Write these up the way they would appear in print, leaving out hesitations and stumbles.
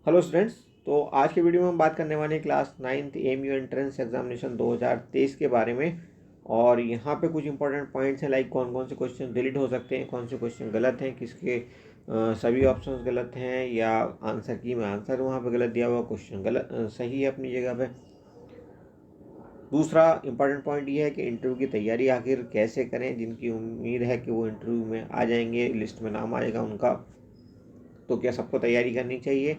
Hello students. तो आज के वीडियो में हम बात करने वाले हैं class 9th MU entrance examination 2023 के बारे में। और यहाँ पे कुछ इंपॉर्टेंट पॉइंट्स हैं, लाइक कौन कौन से क्वेश्चन डिलीट हो सकते हैं, कौन से क्वेश्चन गलत हैं, किसके सभी ऑप्शंस गलत हैं, या आंसर की में आंसर वहाँ पे गलत दिया हुआ, क्वेश्चन गलत सही है अपनी जगह पे। दूसरा इंपॉर्टेंट पॉइंट ये है कि इंटरव्यू की तैयारी आखिर कैसे करें, जिनकी उम्मीद है कि वो इंटरव्यू में आ जाएंगे, लिस्ट में नाम आएगा उनका, तो क्या सबको तैयारी करनी चाहिए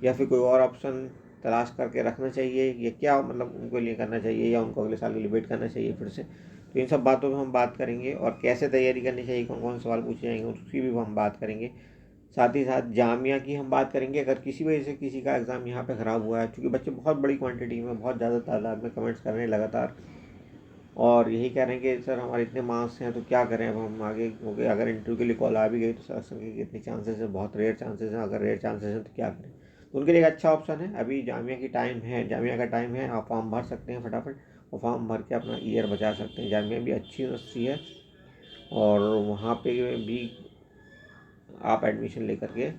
या फिर कोई और ऑप्शन तलाश करके रखना चाहिए, या क्या मतलब उनको लिए करना चाहिए, या उनको अगले साल के लिए वेट करना चाहिए फिर से। तो इन सब बातों पर हम बात करेंगे, और कैसे तैयारी करनी चाहिए, कौन कौन से सवाल पूछे जाएंगे उसकी भी हम बात करेंगे। साथ ही साथ जामिया की हम बात करेंगे, अगर किसी वजह से किसी का एग्ज़ाम यहाँ पे ख़राब हुआ है, क्योंकि बच्चे बहुत बड़ी क्वांटिटी में, बहुत ज़्यादा तादाद में कमेंट्स कर रहे हैं लगातार, और यही कह रहे हैं कि सर हमारे इतने मार्क्स हैं तो क्या करें अब हम आगे, क्योंकि अगर इंटरव्यू के लिए कॉल आ भी गई तो सिलेक्शन के कितने चांसेस हैं, बहुत रेयर चांसेस हैं, अगर रेयर चांसेस हैं तो क्या करें। तो उनके लिए एक अच्छा ऑप्शन है, अभी जामिया की टाइम है, जामिया का टाइम है, आप फॉर्म भर सकते हैं फटाफट, और फॉर्म भर के अपना ईयर बचा सकते हैं। जामिया भी अच्छी यूनिवर्सिटी है, और वहाँ पे भी आप एडमिशन लेकर के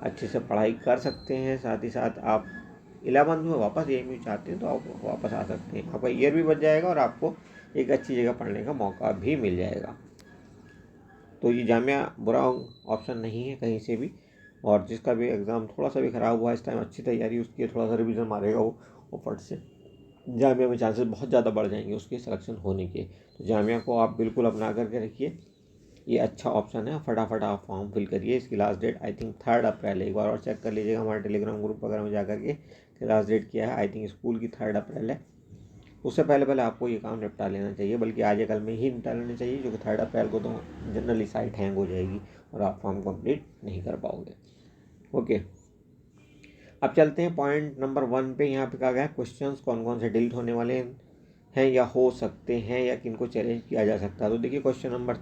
अच्छे से पढ़ाई कर सकते हैं। साथ ही साथ आप 11th में वापस एएमयू चाहते हैं तो आप वापस आ सकते हैं, आपका ईयर भी बच जाएगा और आपको एक अच्छी जगह पढ़ने का मौका भी मिल जाएगा। तो ये जामिया बुरा ऑप्शन नहीं है कहीं से भी, और जिसका भी एग्ज़ाम थोड़ा सा भी ख़राब हुआ इस टाइम, अच्छी तैयारी उसकी है, थोड़ा सा रिवीजन मारेगा वो फट से जामिया में चांसेस बहुत ज़्यादा बढ़ जाएंगे उसके सिलेक्शन होने के। तो जामिया को आप बिल्कुल अपना करके रखिए, ये अच्छा ऑप्शन है। फटाफट आप फॉर्म फिल करिए। इसकी लास्ट डेट आई थिंक 3 अप्रैल है, एक बार और चेक कर लीजिएगा हमारे टेलीग्राम ग्रुप वगैरह में जाकर के लास्ट डेट क्या है। आई थिंक स्कूल की 3 अप्रैल है। उससे पहले पहले आपको ये काम निपटा लेना चाहिए, बल्कि आज या कल में ही निपटा लेना चाहिए, क्योंकि 3 अप्रैल को तो जनरली साइट हैंग हो जाएगी और आप फॉर्म कंप्लीट नहीं कर पाओगे। ओके, अब चलते हैं पॉइंट नंबर 1 पे। यहाँ पे कहा गया है क्वेश्चंस कौन कौन से डिलीट होने वाले हैं या हो सकते हैं, या किनको चैलेंज किया जा सकता है। तो देखिए क्वेश्चन नंबर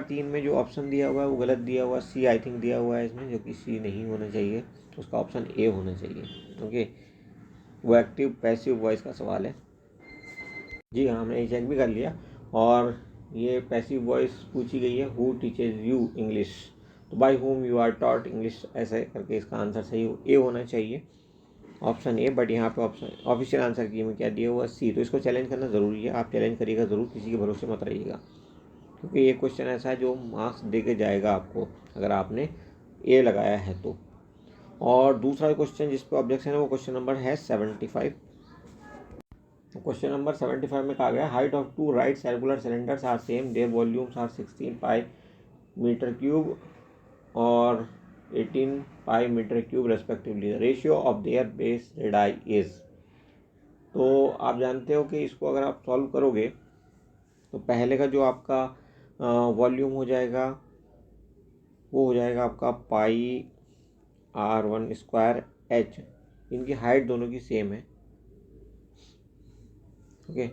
3 में जो ऑप्शन दिया हुआ है वो गलत दिया हुआ है, सी आई थिंक दिया हुआ है इसमें, जो कि सी नहीं होना चाहिए, उसका ऑप्शन ए होना चाहिए। ओके, वो एक्टिव पैसिव वॉइस का सवाल है। जी हाँ, हमने ये चेक भी कर लिया, और ये पैसिव वॉइस पूछी गई है, हु टीचेज यू इंग्लिश, तो by whom you are taught English, ऐसे करके इसका आंसर सही ए होना चाहिए, ऑप्शन ए। बट यहाँ पे ऑप्शन ऑफिशियल आंसर की में क्या दिया हुआ सी, तो इसको चैलेंज करना ज़रूरी है। आप चैलेंज करिएगा ज़रूर, किसी के भरोसे मत रहिएगा, क्योंकि ये क्वेश्चन ऐसा है जो मार्क्स दे के जाएगा आपको अगर आपने ए लगाया है तो। और दूसरा क्वेश्चन जिस पर ऑब्जेक्शन है वो क्वेश्चन नंबर है 75। क्वेश्चन नंबर 75 में कहा गया height of two right circular cylinders are same, their volumes are 16 pi metre cube और 18 pi metre cube respectively, the ratio of their base radii is. तो आप जानते हो कि इसको अगर आप सॉल्व करोगे तो पहले का जो आपका वॉल्यूम हो जाएगा वो हो जाएगा आपका पाई R1 स्क्वायर एच, इनकी हाइट दोनों की सेम है। ओके,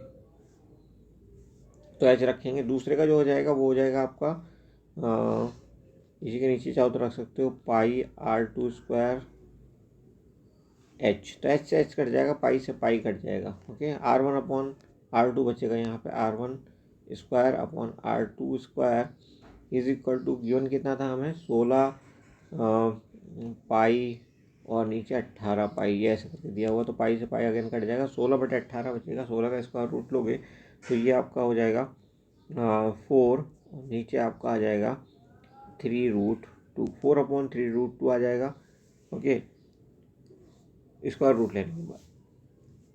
तो एच रखेंगे। दूसरे का जो हो जाएगा वो हो जाएगा आपका इसी के नीचे चाहो तो रख सकते हो पाई R2 स्क्वायर एच, तो एच से एच कट जाएगा, पाई से पाई कट जाएगा। ओके, R1 अपॉन R2 बचेगा यहाँ पे, R1 square upon R2 square is equal to given कितना था हमें 16 पाई और नीचे 18 पाई, ये ऐसे करके दिया हुआ, तो पाई से पाई अगेन कट जाएगा, 16/18 बचेगा। 16 का स्क्वायर रूट लोगे तो ये आपका हो जाएगा 4, नीचे आपका आ जाएगा 3√2, 4/3√2 आ जाएगा। ओके, स्क्वायर रूट लेने के बाद,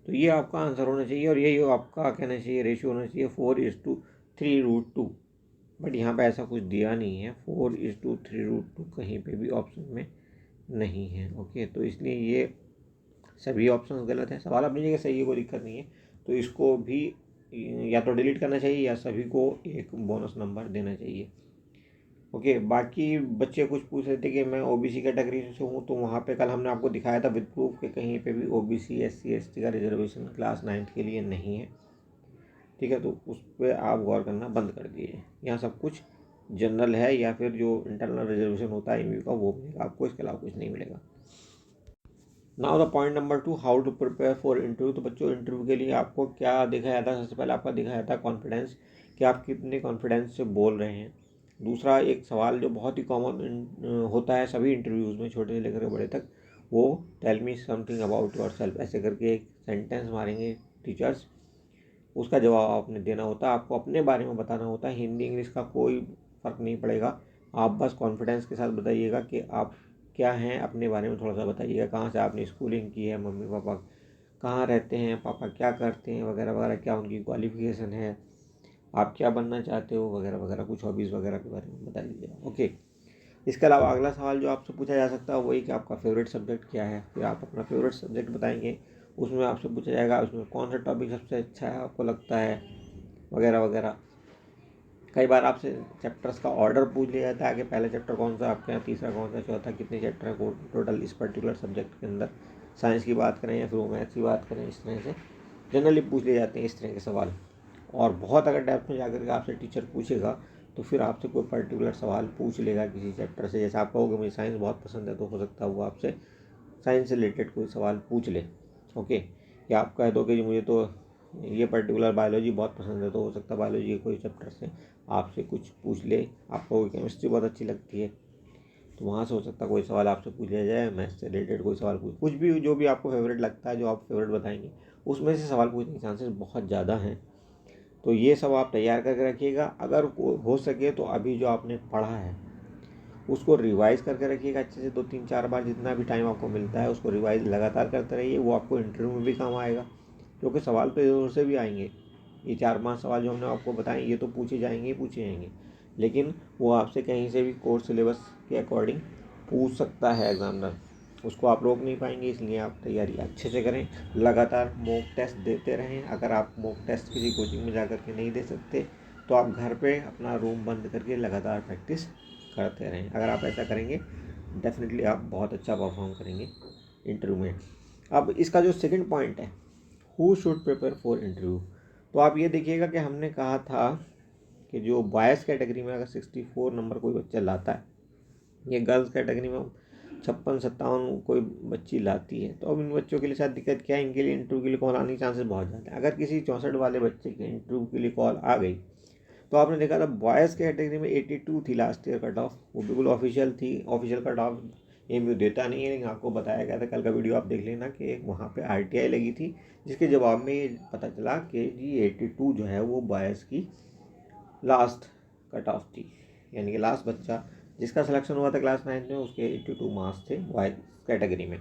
तो ये आपका आंसर होना चाहिए, और यही आपका कहना चाहिए रेशियो होना चाहिए 4:3√2। बट यहाँ पे ऐसा कुछ दिया नहीं है, 4:3√2 कहीं पे भी ऑप्शन में नहीं है। ओके, तो इसलिए ये सभी ऑप्शन गलत है। सवाल अपनी जगह सही है, कोई दिक्कत नहीं है, तो इसको भी या तो डिलीट करना चाहिए या सभी को एक बोनस नंबर देना चाहिए। ओके, बाकी बच्चे कुछ पूछ रहे थे कि मैं ओबीसी कैटेगरी से हूँ, तो वहाँ पे कल हमने आपको दिखाया था विद प्रूफ कि कहीं पे भी ओबीसी एससी एसटी का रिजर्वेशन क्लास 9th के लिए नहीं है। ठीक है, तो उस पर आप गौर करना बंद कर दिए। यहाँ सब कुछ जनरल है, या फिर जो इंटरनल रिजर्वेशन होता है एमयू का वो मिलेगा आपको, इसके अलावा कुछ नहीं मिलेगा। Now the point number 2, how to prepare for interview. तो बच्चों इंटरव्यू के लिए आपको क्या दिखाया था, सबसे पहले आपका दिखाया था कॉन्फिडेंस, कि आप कितने कॉन्फिडेंस से बोल रहे हैं। दूसरा एक सवाल जो बहुत ही कॉमन होता है सभी इंटरव्यूज़ में, छोटे से लेकर के बड़े तक, वो tell me something about yourself, ऐसे करके एक सेंटेंस मारेंगे टीचर्स, उसका जवाब आपने देना होता है, आपको अपने बारे में बताना होता है। हिंदी इंग्लिश का कोई फ़र्क नहीं पड़ेगा, आप बस कॉन्फिडेंस के साथ बताइएगा कि आप क्या हैं, अपने बारे में थोड़ा सा बताइएगा, कहाँ से आपने स्कूलिंग की है, मम्मी पापा कहाँ रहते हैं, पापा क्या करते हैं वगैरह वगैरह, क्या उनकी क्वालिफिकेशन है, आप क्या बनना चाहते हो वगैरह वगैरह, कुछ हॉबीज़ वगैरह के बारे में बता दीजिएगा। ओके। इसके अलावा अगला सवाल जो आपसे पूछा जा सकता है वही कि आपका फेवरेट सब्जेक्ट क्या है, फिर आप अपना फेवरेट सब्जेक्ट बताएंगे। उसमें आपसे पूछा जाएगा उसमें कौन सा टॉपिक सबसे अच्छा है आपको लगता है वगैरह वगैरह। कई बार आपसे चैप्टर्स का ऑर्डर पूछ लिया जाता है कि पहला चैप्टर कौन सा आपके यहाँ, तीसरा कौन सा, चौथा, कितने चैप्टर है टोटल इस पर्टिकुलर सब्जेक्ट के अंदर, साइंस की बात करें या फिर मैथ्स की बात करें, इस तरह से जनरली पूछ लिए जाते हैं इस तरह के सवाल। और बहुत अगर डेप्थ में जाकर के आपसे टीचर पूछेगा तो फिर आपसे कोई पर्टिकुलर सवाल पूछ लेगा किसी चैप्टर से, जैसे आप कहोगे मुझे साइंस बहुत पसंद है तो हो सकता है वो आपसे साइंस से रिलेटेड कोई सवाल पूछ ले। ओके। या आप कह दो कि मुझे तो ये पर्टिकुलर बायोलॉजी बहुत पसंद है तो हो सकता है बायोलॉजी के कोई चैप्टर से आपसे कुछ पूछ ले। आपको केमिस्ट्री बहुत अच्छी लगती है तो वहाँ से हो सकता है कोई सवाल आपसे पूछ लिया जाए, मैथ्स से रिलेटेड कोई सवाल कुछ भी जो भी आपको फेवरेट लगता है, जो आप फेवरेट बताएंगे उसमें से सवाल पूछने के चांसेस बहुत ज़्यादा हैं। तो ये सब आप तैयार करके रखिएगा। अगर हो सके तो अभी जो आपने पढ़ा है उसको रिवाइज़ करके रखिएगा अच्छे से, 2-3-4 बार जितना भी टाइम आपको मिलता है उसको रिवाइज़ लगातार करते रहिए। वो आपको इंटरव्यू में भी काम आएगा, क्योंकि सवाल तो ज़रूर से भी आएंगे। ये 4-5 सवाल जो हमने आपको बताए ये तो पूछे जाएंगे ही पूछे जाएंगे, लेकिन वो आपसे कहीं से भी कोर्स सिलेबस के अकॉर्डिंग पूछ सकता है एग्जामिनर, उसको आप रोक नहीं पाएंगे। इसलिए आप तैयारी अच्छे से करें, लगातार मॉक टेस्ट देते रहें। अगर आप मॉक टेस्ट किसी कोचिंग में जा कर के नहीं दे सकते तो आप घर पे अपना रूम बंद करके लगातार प्रैक्टिस करते रहें। अगर आप ऐसा करेंगे डेफिनेटली आप बहुत अच्छा परफॉर्म करेंगे इंटरव्यू में। अब इसका जो सेकंड पॉइंट है, who should prepare for interview, तो आप ये देखिएगा कि हमने कहा था कि जो बॉयज़ कैटेगरी में अगर 64 नंबर कोई बच्चा लाता है, ये गर्ल्स कैटेगरी में 56-57 कोई बच्ची लाती है, तो अब इन बच्चों के लिए शायद दिक्कत क्या है, इनके लिए इंटरव्यू के लिए कॉल आने के चांसेस बहुत ज़्यादा है। अगर किसी 64 वाले बच्चे के इंटरव्यू के लिए कॉल आ गई तो आपने देखा था बॉयज़ कैटेगरी में 82 थी लास्ट ईयर कट ऑफ, वो बिल्कुल ऑफिशियल थी। ऑफिशियल कट ऑफ एमयू देता नहीं है, लेकिन आपको बताया गया था, कल का वीडियो आप देख लेना कि वहाँ पे आरटीआई लगी थी, जिसके जवाब में ये पता चला कि जी 82 जो है वो बॉयज़ की लास्ट कट ऑफ थी, यानी कि लास्ट बच्चा जिसका सिलेक्शन हुआ था क्लास 9 में उसके 82 मार्क्स थे बॉयज़ कैटेगरी में।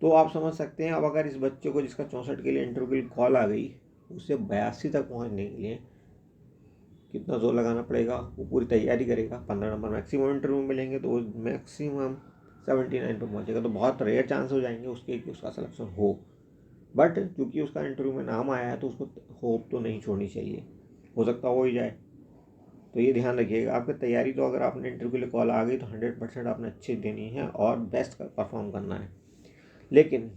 तो आप समझ सकते हैं अब अगर इस बच्चे को जिसका 64 के लिए इंटरव्यू के लिए कॉल आ गई, उसे 82 तक पहुँचने के लिए कितना जोर लगाना पड़ेगा। वो पूरी तैयारी करेगा, 15 नंबर मैक्सिमम इंटरव्यू में मिलेंगे तो मैक्सिमम 79 पे पहुँचेगा, तो बहुत रेयर चांस हो जाएंगे उसके कि उसका सिलेक्शन हो। बट चूँकि उसका इंटरव्यू में नाम आया है तो उसको होप तो नहीं छोड़नी चाहिए, हो सकता हो ही जाए। तो ये ध्यान रखिएगा, आपकी तैयारी तो अगर आपने इंटरव्यू के लिए कॉल आ गई तो 100% आपने अच्छी देनी है और बेस्ट परफॉर्म करना है। लेकिन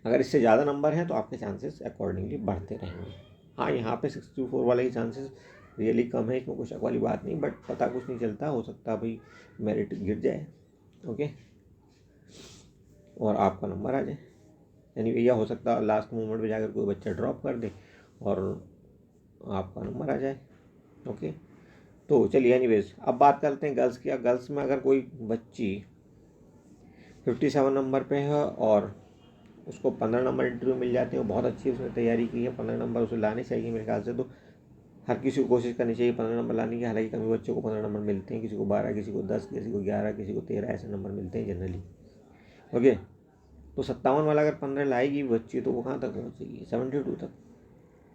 अगर इससे ज़्यादा नंबर हैं तो आपके चांसेस अकॉर्डिंगली बढ़ते रहेंगे। हाँ, यहाँ पे 64 वाले ही चांसेस रियली कम है, इसमें कोई शक वाली बात नहीं, बट पता कुछ नहीं चलता, हो सकता है भाई मेरिट गिर जाए। ओके, और आपका नंबर आ जाए, यानी कि यह हो सकता है लास्ट मोमेंट पे जाकर कोई बच्चा ड्रॉप कर दे और आपका नंबर आ जाए। ओके, तो चलिए एनीवेज अब बात करते हैं गर्ल्स की। गर्ल्स में अगर कोई बच्ची 57 नंबर पे है और उसको 15 नंबर इंटरव्यू मिल जाते हैं, वो बहुत अच्छी उसने तैयारी की है, 15 नंबर उसे लाने चाहिए मेरे ख्याल से। तो हर किसी को कोशिश करनी चाहिए 15 नंबर लाने की। हालांकि कभी बच्चों को 15 नंबर मिलते हैं, किसी को 12, किसी को 10, किसी को 11, किसी को 13 ऐसे नंबर मिलते हैं जनरली। ओके, तो 57 वाला अगर 15 लाएगी बच्ची तो वो कहाँ तक पहुँचेगी, 72 तक,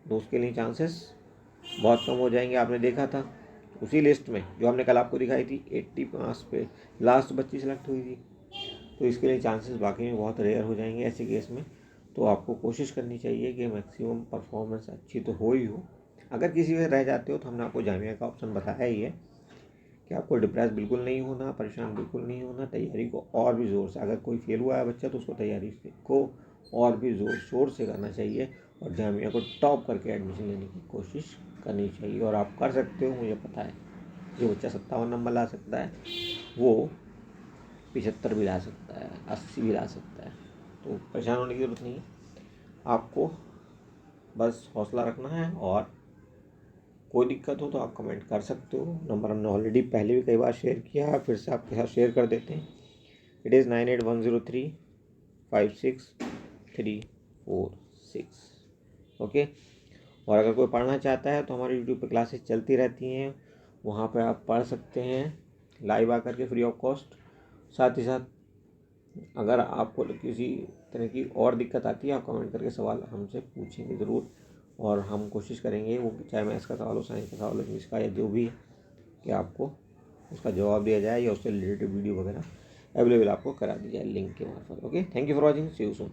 तो उसके लिए चांसेस बहुत कम हो जाएंगे। आपने देखा था उसी लिस्ट में जो हमने कल आपको दिखाई थी 80 मार्क्स पे लास्ट बच्ची सेलेक्ट हुई थी, तो इसके लिए चांसेस वाकई में बहुत रेयर हो जाएंगे ऐसे केस में। तो आपको कोशिश करनी चाहिए कि मैक्सिमम परफॉर्मेंस अच्छी तो हो ही हो। अगर किसी में रह जाते हो तो हमने आपको जामिया का ऑप्शन बताया ही है कि आपको डिप्रेस बिल्कुल नहीं होना, परेशान बिल्कुल नहीं होना, तैयारी को और भी ज़ोर से, अगर कोई फेल हुआ है बच्चा तो उसको तैयारी को और भी ज़ोर शोर से करना चाहिए और जामिया को टॉप करके एडमिशन लेने की कोशिश करनी चाहिए। और आप कर सकते हो, मुझे पता है। जो बच्चा 57 नंबर ला सकता है वो 75 भी ला सकता है, 80 भी ला सकता है, तो परेशान होने की ज़रूरत नहीं है। आपको बस हौसला रखना है और कोई दिक्कत हो तो आप कमेंट कर सकते हो। नंबर हमने ऑलरेडी पहले भी कई बार शेयर किया है, फिर से आपके साथ शेयर कर देते हैं। It is 9810356346। ओके। और अगर कोई पढ़ना चाहता है तो हमारी यूट्यूब पे क्लासेस चलती रहती हैं, वहाँ पे आप पढ़ सकते हैं लाइव आकर के फ्री ऑफ कॉस्ट। साथ ही साथ अगर आपको किसी तरह की और दिक्कत आती है, आप कमेंट करके सवाल हमसे पूछेंगे ज़रूर, और हम कोशिश करेंगे वो चाहे मैथ्स का सवाल हो, साइंस का सवाल हो, इंग्लिश का, या जो भी है कि आपको उसका जवाब दिया जाए या उससे रिलेटेड वीडियो वगैरह अवेलेबल आपको करा दी जाए लिंक के मार्फत। Okay, thank you for watching, see you soon.